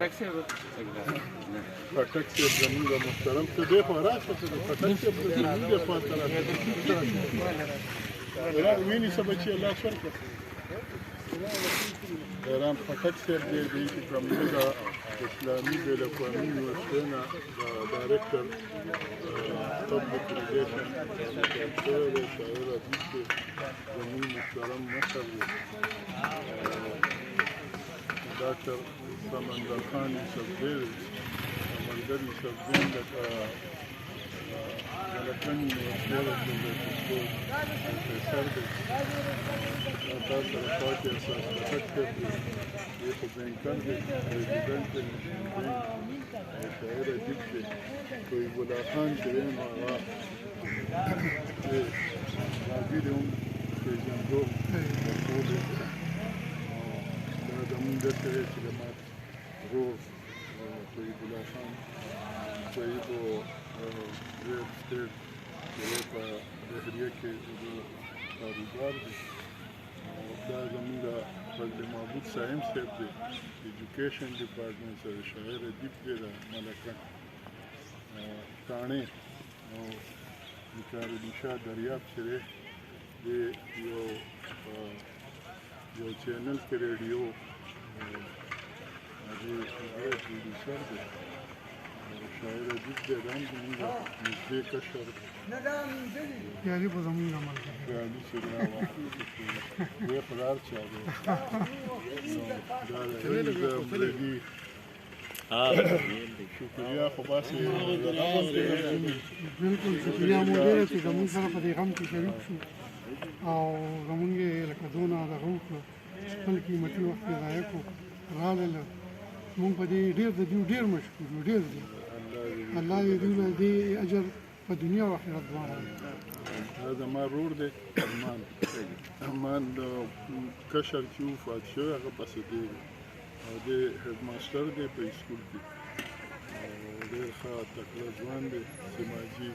پټک صاحب زموږ محترم ته دی خو راشه ته د پټک صاحب د زموږ د خواته ویني څه بچي لاس ورکړه ایران پټک صاحب دی دی چې زموږ د اسلامي بین الاقوامي یونیورسټۍ نه د ډایرکټر پبلک ریلیشن شوی دی شاعر ادیب دی زموږ محترم مشر دی ډاکټر سمندر خان یوسفزی سمندر یوسفزی لکه ملکن یونیورسټۍ پروفیسر دی تا سره خواکې اساس پټک صاحب دی دی خو بینکر دی پرزیدنټ دی شاعر ادیب دی طیب الله خان چې دی نو هغه راځي دی هم پېژندو ټول دا زموږ دلته دی چې د ما ورور طیب الله خان طیب ریل سټیټ چې دی په دهریه کې کاروبار دی دا زموږ فضل محمود صاحب صاحب دی ایجوکیشن ډپارټمنټ سره شاعر ادیب دی د ملکن تاڼې او نثارالدین شاه دریاب چې دی دی یو چینل کې ریډیو هغې پروډیوسر دی شاعر ادیب دی دا هم زموږ نږدې کشر دی خیالي به زموږ عمل کوي خیالي چې دا دی خو د هر چا دی دا د هند بلدي شکریا خو باسې بلکل شکریا مو ډېره چې زموږ سره په دې غم کې شریک شو او زموږ یې لکه دونه دغه وکړو خپل قیمتي وخت یې ضایع کړو راغلل موږ په دې ډېر د دوی ډېر مشکور یو ډېر دي الله دې دوی له دې اجر په دنیا او آخرت دواړه دا زما ورور دی امان د کشر چې وفات شوی هغه پسې دی او دی هیډ ماسټر دی په اسکول کې او ډېر ښه تکړه ځوان دی سماجي